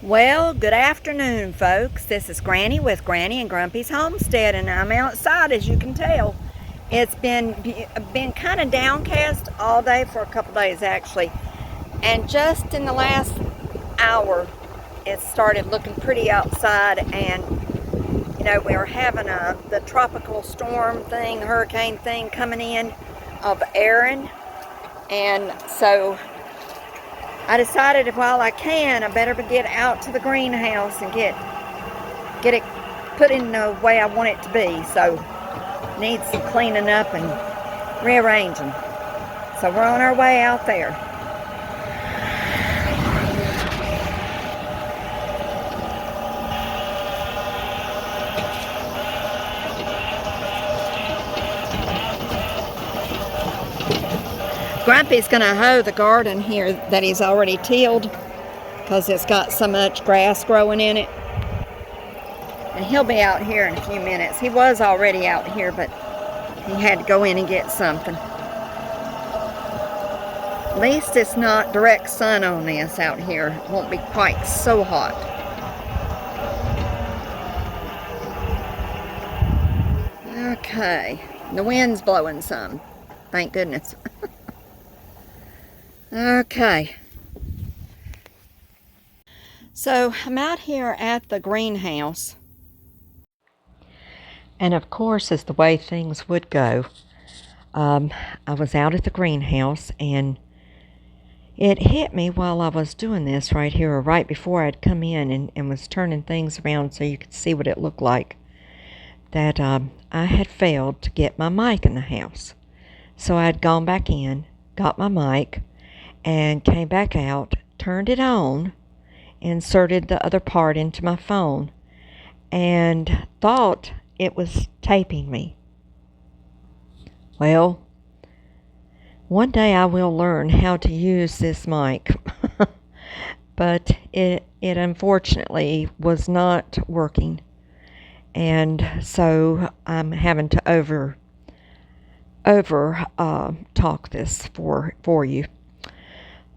Well, good afternoon, folks. This is Granny with Granny and Grumpy's Homestead, and I'm outside, as you can tell. It's been kind of downcast all day for a couple days, actually, and just in the last hour, it started looking pretty outside. And we were having the tropical storm thing, hurricane thing coming in of Erin, and so I decided while I can, I better get out to the greenhouse and get it put in the way I want it to be. So needs some cleaning up and rearranging. So we're on our way out there. Grumpy's gonna hoe the garden here that he's already tilled because it's got so much grass growing in it. And he'll be out here in a few minutes. He was already out here, but he had to go in and get something. At least it's not direct sun on this out here. It won't be quite so hot. Okay, the wind's blowing some. Thank goodness. Okay. So I'm out here at the greenhouse. And of course, as the way things would go, I was out at the greenhouse, and it hit me while I was doing this right here, or right before I'd come in and was turning things around so you could see what it looked like, that I had failed to get my mic in the house. So I'd gone back in, got my mic, and came back out, turned it on, inserted the other part into my phone, and thought it was taping me. Well, one day I will learn how to use this mic, but it unfortunately was not working, and so I'm having to over talk this for you.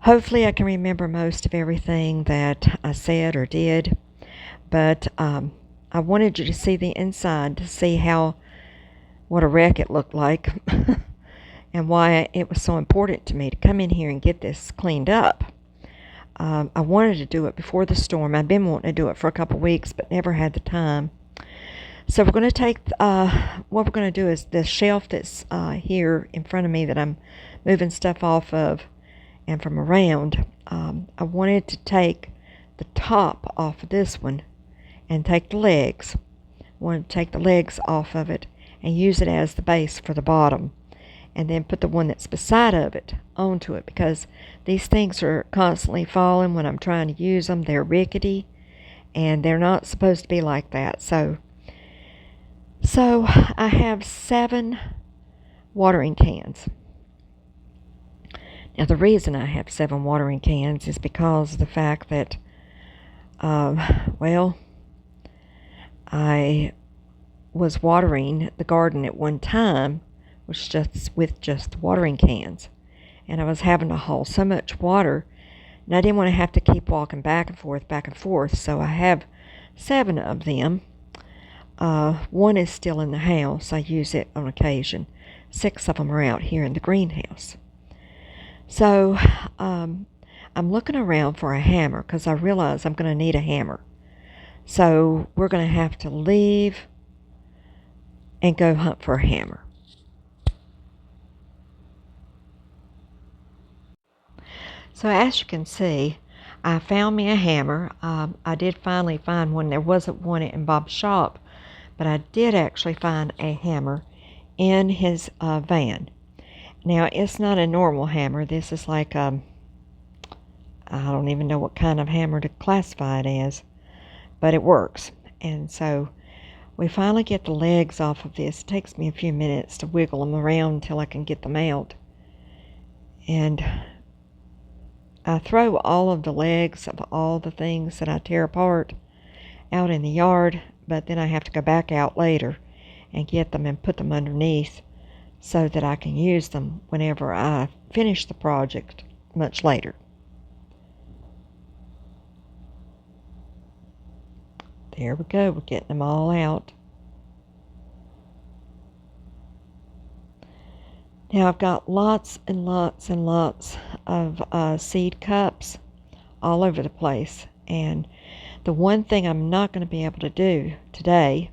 Hopefully I can remember most of everything that I said or did, but I wanted you to see the inside to see what a wreck it looked like and why it was so important to me to come in here and get this cleaned up. I wanted to do it before the storm. I've been wanting to do it for a couple weeks, but never had the time. So we're going to take, what we're going to do is the shelf that's here in front of me that I'm moving stuff off of and from around. I wanted to take the top off of this one and take the legs. I wanted to take the legs off of it and use it as the base for the bottom, and then put the one that's beside of it onto it, because these things are constantly falling when I'm trying to use them. They're rickety and they're not supposed to be like that. So I have 7 watering cans. Now, the reason I have 7 watering cans is because of the fact that, I was watering the garden at one time with just watering cans, and I was having to haul so much water, and I didn't want to have to keep walking back and forth, so I have 7 of them. One is still in the house. I use it on occasion. 6 of them are out here in the greenhouse. So I'm looking around for a hammer because I realize I'm going to need a hammer. So we're going to have to leave and go hunt for a hammer. So as you can see, I found me a hammer. I did finally find one. There wasn't one in Bob's shop, but I did actually find a hammer in his van. Now, it's not a normal hammer. This is like, I don't even know what kind of hammer to classify it as, but it works. And so we finally get the legs off of this. It takes me a few minutes to wiggle them around until I can get them out. And I throw all of the legs of all the things that I tear apart out in the yard, but then I have to go back out later and get them and put them underneath so that I can use them whenever I finish the project much later. There we go. We're getting them all out. Now I've got lots and lots and lots of seed cups all over the place. And the one thing I'm not going to be able to do today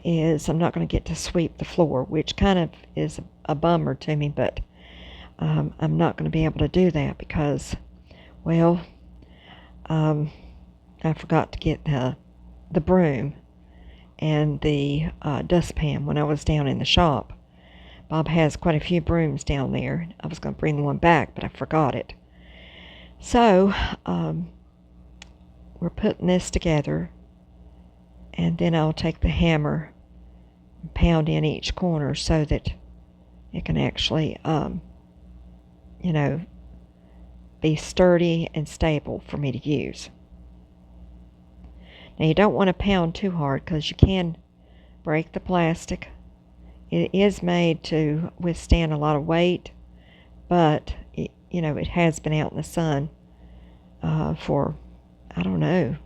is I'm not going to get to sweep the floor, which kind of is a bummer to me, but I'm not going to be able to do that because, well, I forgot to get the broom and the dustpan when I was down in the shop. Bob has quite a few brooms down there. I was going to bring one back, but I forgot it. So, we're putting this together, and then I'll take the hammer and pound in each corner so that it can actually, be sturdy and stable for me to use. Now, you don't want to pound too hard because you can break the plastic. It is made to withstand a lot of weight, but it has been out in the sun for, I don't know,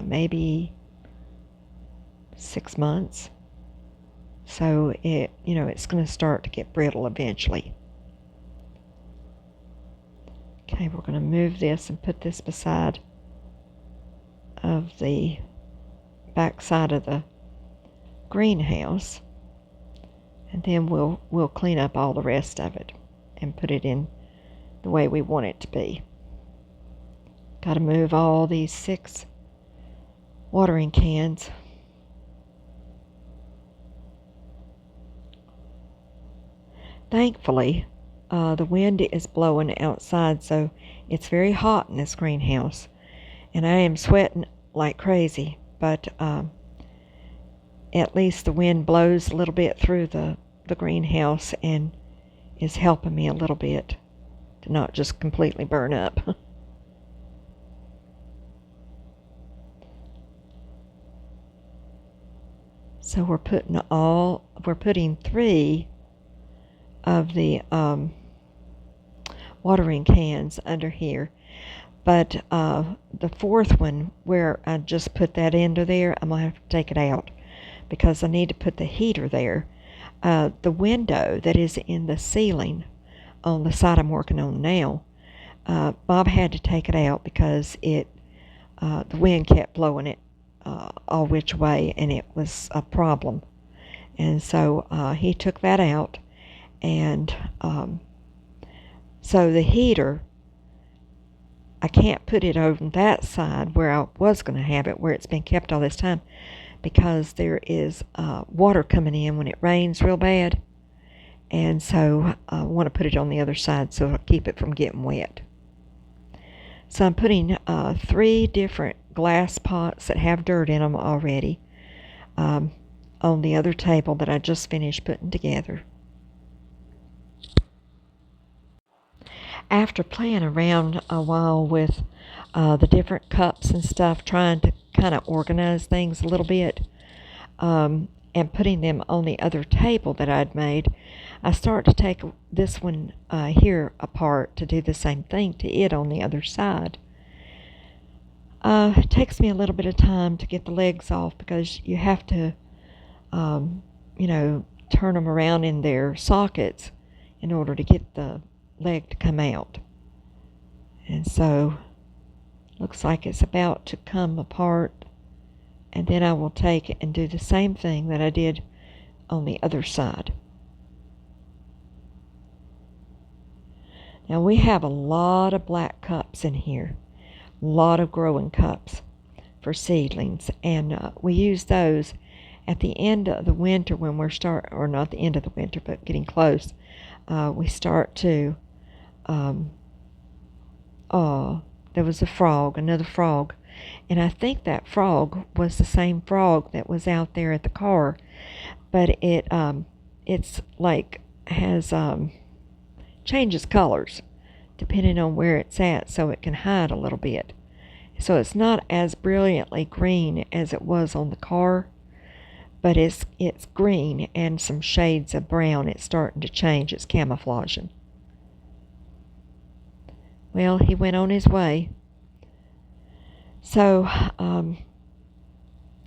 maybe 6 months. So it's going to start to get brittle eventually. Okay, we're going to move this and put this beside of the back side of the greenhouse, and then we'll clean up all the rest of it and put it in the way we want it to be. Got to move all these 6 watering cans. Thankfully, the wind is blowing outside, so it's very hot in this greenhouse, and I am sweating like crazy, but at least the wind blows a little bit through the greenhouse and is helping me a little bit to not just completely burn up. So we're putting 3 of the watering cans under here, but the 4th one where I just put that into there, I'm gonna have to take it out because I need to put the heater there. The window that is in the ceiling on the side I'm working on now, Bob had to take it out because the wind kept blowing it all which way, and it was a problem. And so he took that out, and so the heater, I can't put it on that side where I was going to have it, where it's been kept all this time, because there is water coming in when it rains real bad, and so I want to put it on the other side so I'll keep it from getting wet. So I'm putting 3 different glass pots that have dirt in them already on the other table that I just finished putting together. After playing around a while with the different cups and stuff, trying to kind of organize things a little bit, and putting them on the other table that I'd made, I started to take this one here apart to do the same thing to it on the other side. It takes me a little bit of time to get the legs off because you have to, turn them around in their sockets in order to get the leg to come out. And so looks like it's about to come apart, and then I will take it and do the same thing that I did on the other side. Now we have a lot of black cups in here, a lot of growing cups for seedlings, and we use those at the end of the winter when we're or not the end of the winter, but getting close. We start to there was another frog, and I think that frog was the same frog that was out there at the car, but it's like has changes colors depending on where it's at, so it can hide a little bit. So it's not as brilliantly green as it was on the car, but it's green and some shades of brown. It's starting to change. It's camouflaging. Well, he went on his way. So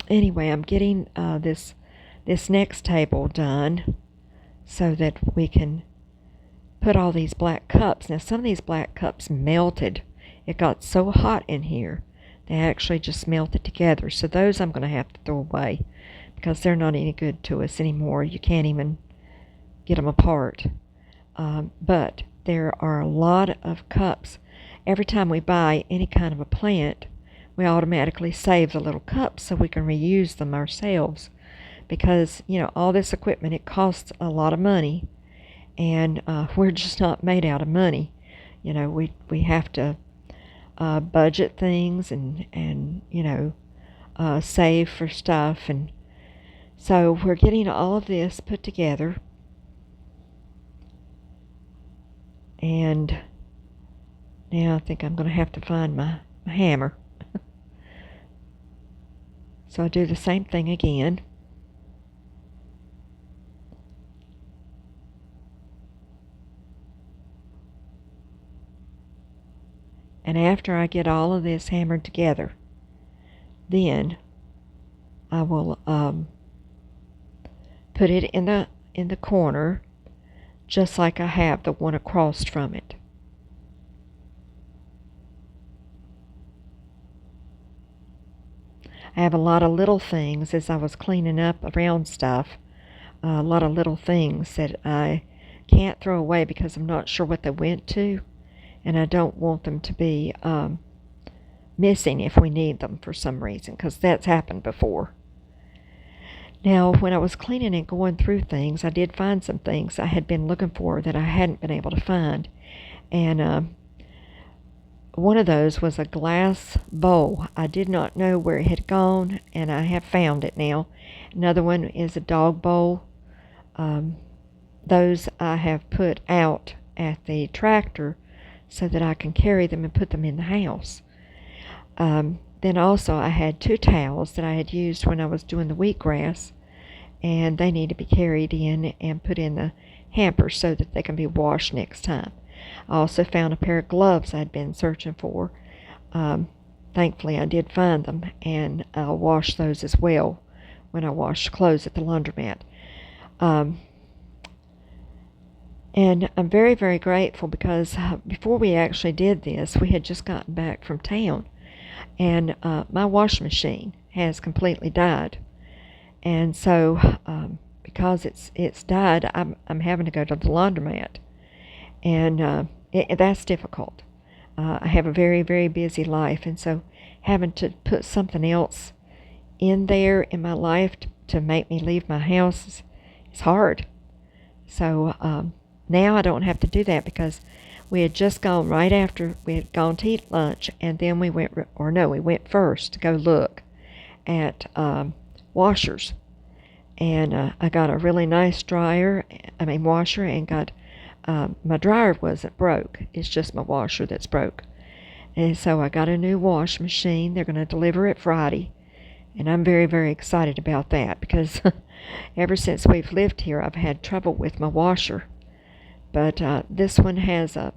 anyway, I'm getting this next table done so that we can put all these black cups. Now, some of these black cups melted. It got so hot in here, they actually just melted together. So those I'm going to have to throw away because they're not any good to us anymore. You can't even get them apart. But there are a lot of cups. Every time we buy any kind of a plant, we automatically save the little cups so we can reuse them ourselves. Because, all this equipment, it costs a lot of money, and we're just not made out of money. We have to budget things and save for stuff. And so we're getting all of this put together. And now I think I'm going to have to find my hammer. So I do the same thing again. And after I get all of this hammered together, then I will put it in the corner, just like I have the one across from it. I have a lot of little things as I was cleaning up around stuff, a lot of little things that I can't throw away because I'm not sure what they went to, and I don't want them to be missing if we need them for some reason, because that's happened before. Now, when I was cleaning and going through things, I did find some things I had been looking for that I hadn't been able to find. And one of those was a glass bowl. I did not know where it had gone, and I have found it now. Another one is a dog bowl. Those I have put out at the tractor so that I can carry them and put them in the house. Then also I had 2 towels that I had used when I was doing the wheatgrass, and they need to be carried in and put in the hamper so that they can be washed next time. I also found a pair of gloves I'd been searching for. Thankfully I did find them, and I'll wash those as well when I wash clothes at the laundromat. And I'm very, very grateful because before we actually did this, we had just gotten back from town. And my washing machine has completely died, and so because it's died, I'm having to go to the laundromat, and that's difficult. I have a very, very busy life, and so having to put something else in there in my life to make me leave my house is hard. So now I don't have to do that because we had just gone right after we had gone to eat lunch, and then we went first to go look at washers. And I got a really nice washer, and got my dryer wasn't broke. It's just my washer that's broke. And so I got a new wash machine. They're going to deliver it Friday, and I'm very, very excited about that because ever since we've lived here, I've had trouble with my washer. But this one has a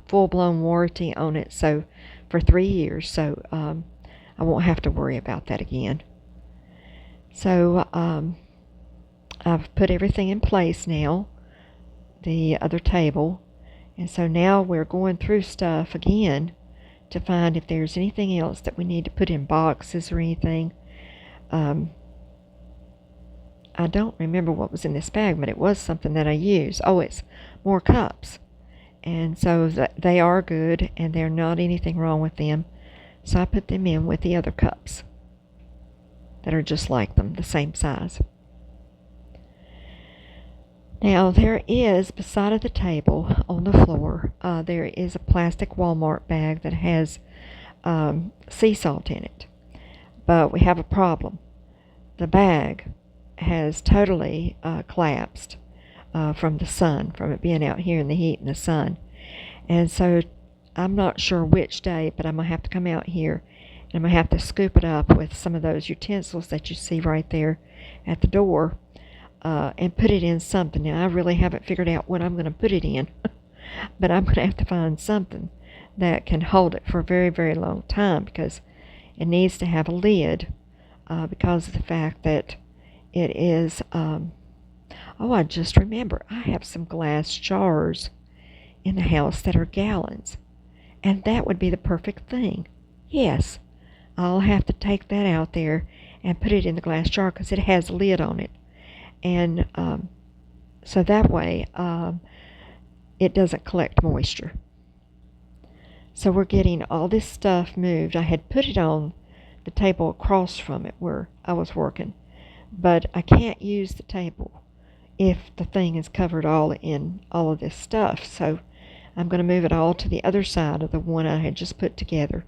full-blown warranty on it, so for 3 years, so I won't have to worry about that again. So I've put everything in place now, the other table, and so now we're going through stuff again to find if there's anything else that we need to put in boxes or anything. I don't remember what was in this bag, but it was something that I used. Oh, it's more cups. And so they are good, and there's not anything wrong with them. So I put them in with the other cups that are just like them, the same size. Now there is, beside of the table on the floor, there is a plastic Walmart bag that has sea salt in it. But we have a problem. The bag has totally collapsed from the sun, from it being out here in the heat and the sun. And so I'm not sure which day, but I'm going to have to come out here and I'm going to have to scoop it up with some of those utensils that you see right there at the door and put it in something. Now, I really haven't figured out what I'm going to put it in, but I'm going to have to find something that can hold it for a very, very long time because it needs to have a lid because of the fact that it is, oh, I just remember, I have some glass jars in the house that are gallons, and that would be the perfect thing. Yes, I'll have to take that out there and put it in the glass jar because it has a lid on it. And so that way it doesn't collect moisture. So we're getting all this stuff moved. I had put it on the table across from it where I was working, but I can't use the table if the thing is covered all in all of this stuff. So I'm going to move it all to the other side of the one I had just put together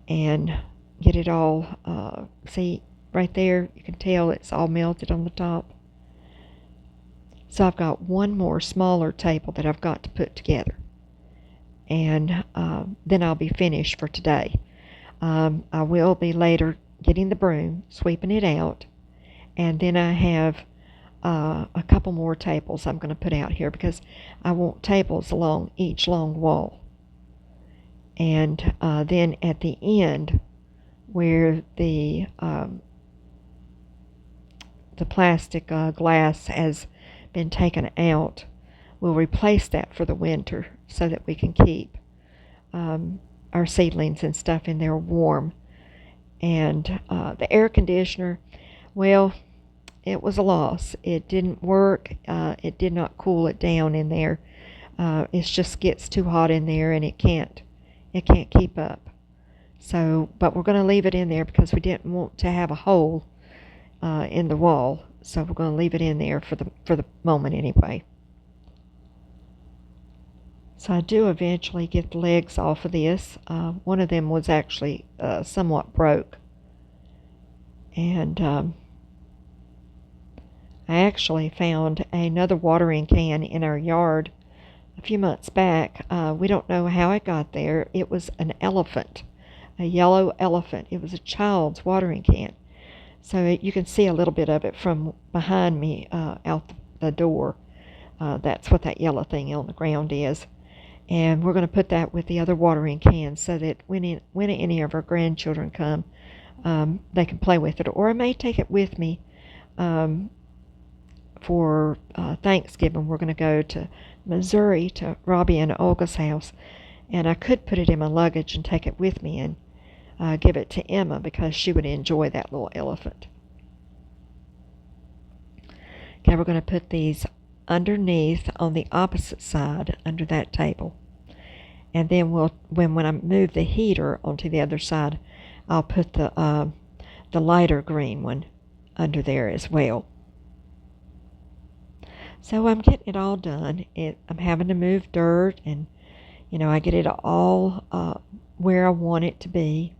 and get it all, see right there, you can tell it's all melted on the top. So I've got one more smaller table that I've got to put together, and then I'll be finished for today. I will be later getting the broom, sweeping it out, and then I have a couple more tables I'm going to put out here because I want tables along each long wall. And then at the end, where the plastic glass has been taken out, we'll replace that for the winter so that we can keep our seedlings and stuff in there warm. And the air conditioner, well, it was a loss. It didn't work. It did not cool it down in there. It just gets too hot in there, and it can't keep up. So, but we're going to leave it in there because we didn't want to have a hole in the wall. So we're going to leave it in there for the moment anyway. So I do eventually get the legs off of this. One of them was actually somewhat broke. And I actually found another watering can in our yard a few months back. We don't know how it got there. It was an elephant, a yellow elephant. It was a child's watering can. So you can see a little bit of it from behind me out the door. That's what that yellow thing on the ground is. And we're going to put that with the other watering cans so that when any of our grandchildren come, they can play with it. Or I may take it with me for Thanksgiving. We're going to go to Missouri to Robbie and Olga's house. And I could put it in my luggage and take it with me and give it to Emma because she would enjoy that little elephant. Okay, we're going to put these underneath on the opposite side under that table. And then when I move the heater onto the other side, I'll put the lighter green one under there as well. So I'm getting it all done. I'm having to move dirt, and I get it all where I want it to be.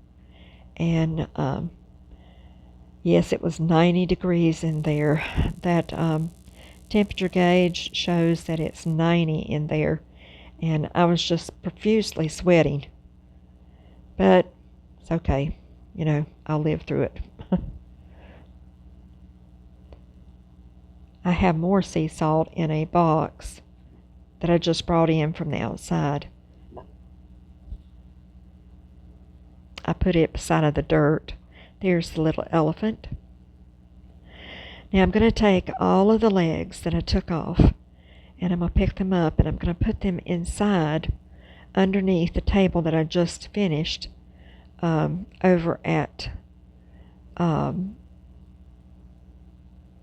And yes, it was 90 degrees in there. That temperature gauge shows that it's 90 in there, and I was just profusely sweating. But it's okay. I'll live through it. I have more sea salt in a box that I just brought in from the outside. I put it beside of the dirt. There's the little elephant. Now I'm going to take all of the legs that I took off, and I'm going to pick them up, and I'm going to put them inside underneath the table that I just finished over at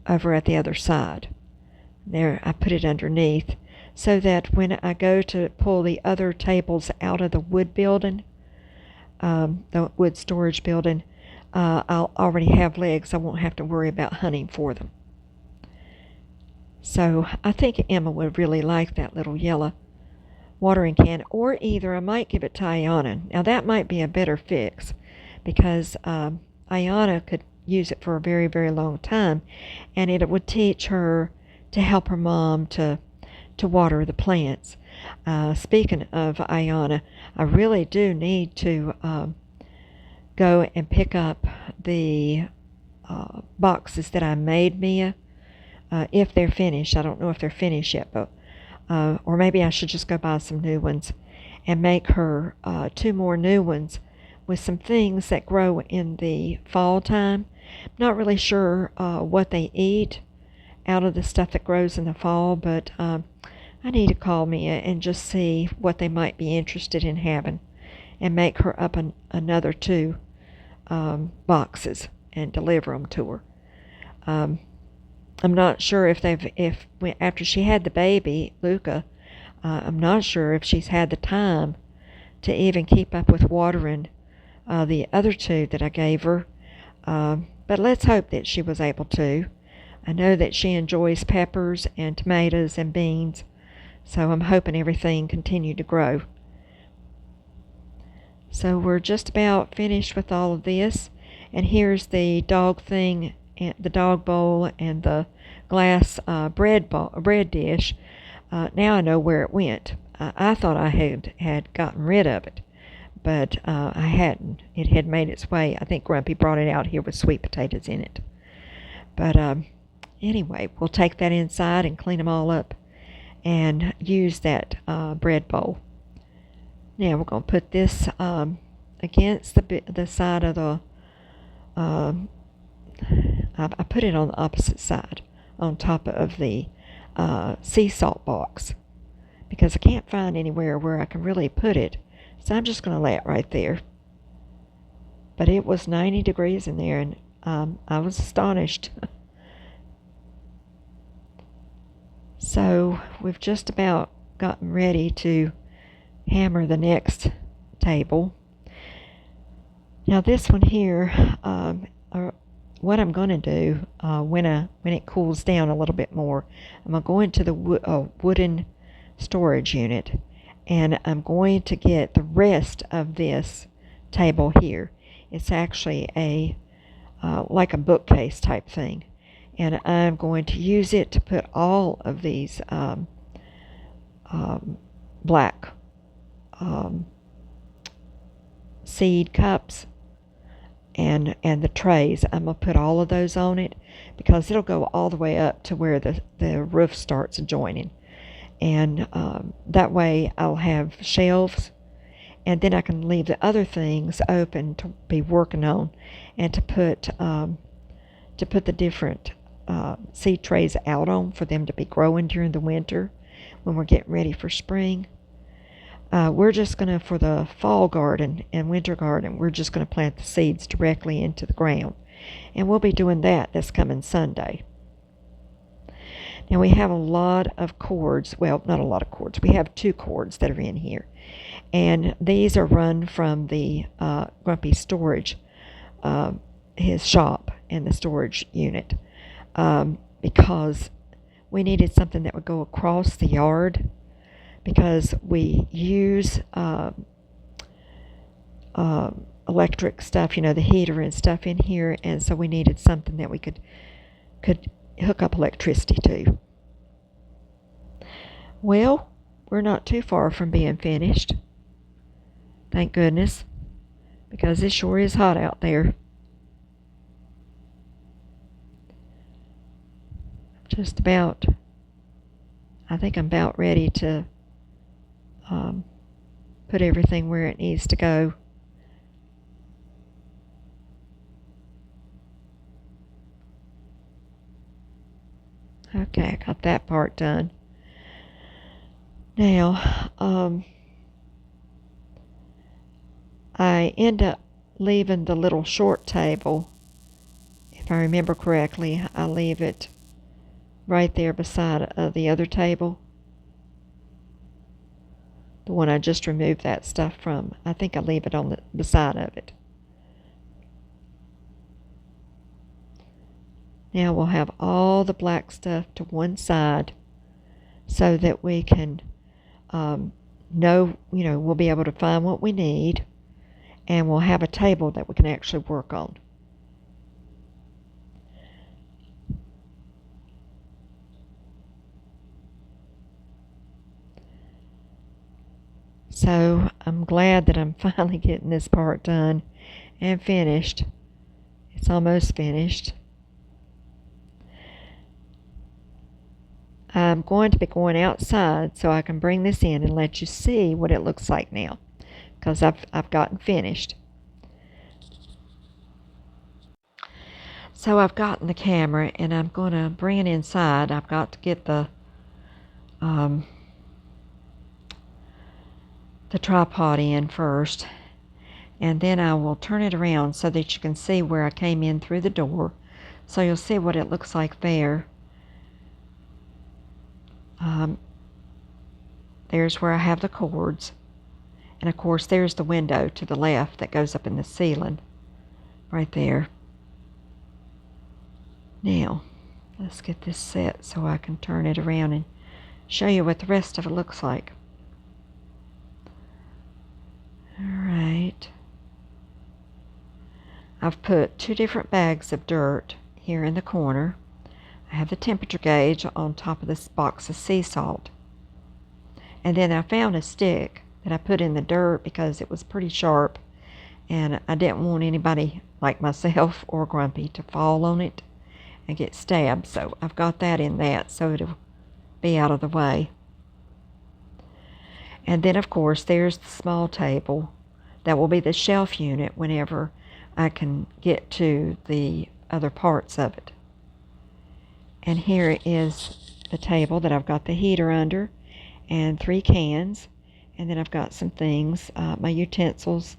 the other side. There, I put it underneath so that when I go to pull the other tables out of the wood building, the wood storage building, I'll already have legs. I won't have to worry about hunting for them. So I think Emma would really like that little yellow watering can, or either I might give it to Ayana. Now that might be a better fix because Ayana could use it for a very, very long time, and it would teach her to help her mom to water the plants. Speaking of Ayana, I really do need to go and pick up the boxes that I made Mia, if they're finished. I don't know if they're finished yet, but or maybe I should just go buy some new ones and make her 2 more new ones with some things that grow in the fall time Not really sure what they eat out of the stuff that grows in the fall, but I need to call Mia and just see what they might be interested in having and make her up another 2 boxes and deliver them to her. I'm not sure if after she had the baby, Luca, I'm not sure if she's had the time to even keep up with watering the other 2 that I gave her. But let's hope that she was able to. I know that she enjoys peppers and tomatoes and beans, so I'm hoping everything continued to grow. So we're just about finished with all of this, and here's the dog thing, and the dog bowl, and the glass bread dish. Now I know where it went. I thought I had gotten rid of it, but I hadn't. It had made its way. I think Grumpy brought it out here with sweet potatoes in it. But anyway, we'll take that inside and clean them all up and use that bread bowl. Now we're going to put this against the side of the, I put it on the opposite side, on top of the sea salt box, because I can't find anywhere where I can really put it. So I'm just going to lay it right there. But it was 90 degrees in there, and I was astonished. So we've just about gotten ready to hammer the next table. Now this one here, what I'm going to do when it cools down a little bit more, I'm going to go into the wooden storage unit, and I'm going to get the rest of this table here. It's actually a like a bookcase type thing, and I'm going to use it to put all of these black seed cups and the trays. I'm going to put all of those on it, because it'll go all the way up to where the roof starts joining, and that way I'll have shelves, and then I can leave the other things open to be working on, and to put the different seed trays out on for them to be growing during the winter when we're getting ready for spring. We're just going to, for the fall garden and winter garden, we're just going to plant the seeds directly into the ground. And we'll be doing that this coming Sunday. Now we have a lot of cords. Well, not a lot of cords. We have 2 cords that are in here. And these are run from the Grumpy storage, his shop and the storage unit, because we needed something that would go across the yard, because we use electric stuff, the heater and stuff in here, and so we needed something that we could hook up electricity to. Well, we're not too far from being finished. Thank goodness, because it sure is hot out there. Just about, I think I'm about ready to put everything where it needs to go. Okay, I got that part done. Now, I end up leaving the little short table. If I remember correctly, I leave it right there beside the other table. The one I just removed that stuff from. I think I leave it on the beside of it. Now we'll have all the black stuff to one side, so that we can know, we'll be able to find what we need, and we'll have a table that we can actually work on. So I'm glad that I'm finally getting this part done and finished. It's almost finished. I'm going to be going outside so I can bring this in and let you see what it looks like now, because I've gotten finished. So I've gotten the camera and I'm going to bring it inside. I've got to get um, the tripod in first, and then I will turn it around so that you can see where I came in through the door. So you'll see what it looks like there. There's where I have the cords. And of course there's the window to the left that goes up in the ceiling. Right there. Now, let's get this set so I can turn it around and show you what the rest of it looks like. Alright. I've put 2 different bags of dirt here in the corner. I have the temperature gauge on top of this box of sea salt. And then I found a stick that I put in the dirt because it was pretty sharp, and I didn't want anybody like myself or Grumpy to fall on it and get stabbed. So I've got that in that so it'll be out of the way. And then of course there's the small table that will be the shelf unit whenever I can get to the other parts of it. And here is the table that I've got the heater under and 3 cans, and then I've got some things, my utensils,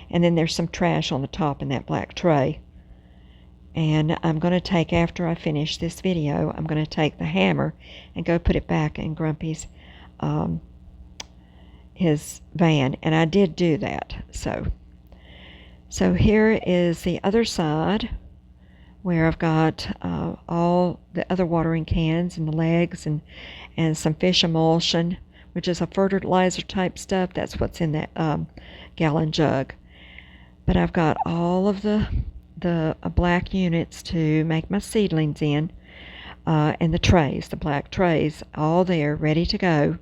and then there's some trash on the top in that black tray. And I'm going to take, after I finish this video, I'm going to take the hammer and go put it back in Grumpy's his van, and I did do that. So here is the other side where I've got all the other watering cans and the legs and some fish emulsion, which is a fertilizer type stuff. That's what's in that gallon jug. But I've got all of the black units to make my seedlings in, and the trays, the black trays, all there ready to go.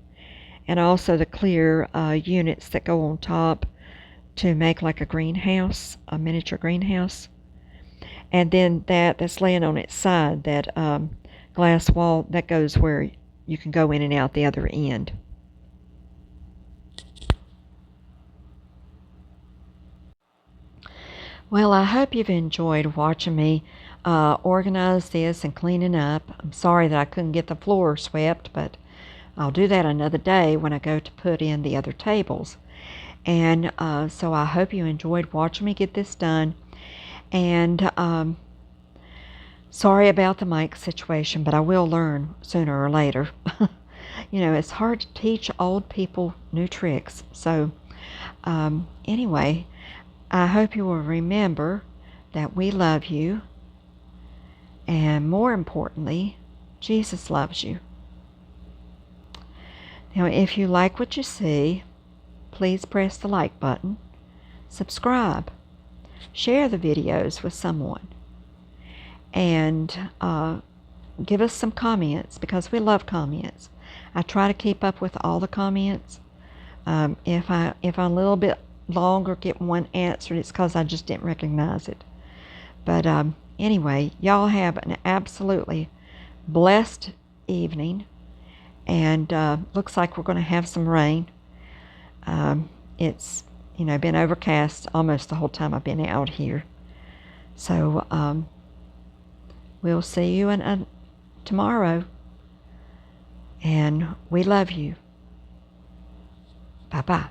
And also the clear units that go on top to make like a greenhouse, a miniature greenhouse. And then that's laying on its side, that glass wall that goes where you can go in and out the other end. Well, I hope you've enjoyed watching me organize this and cleaning up. I'm sorry that I couldn't get the floor swept, but I'll do that another day when I go to put in the other tables. And so I hope you enjoyed watching me get this done. And sorry about the mic situation, but I will learn sooner or later. You know, it's hard to teach old people new tricks. So anyway, I hope you will remember that we love you. And more importantly, Jesus loves you. Now, if you like what you see, please press the like button, subscribe, share the videos with someone, and give us some comments, because we love comments. I try to keep up with all the comments. If I'm a little bit longer getting one answered, it's because I just didn't recognize it. But anyway, y'all have an absolutely blessed evening. And looks like we're going to have some rain. It's, you know, been overcast almost the whole time I've been out here. So we'll see you tomorrow. And we love you. Bye-bye.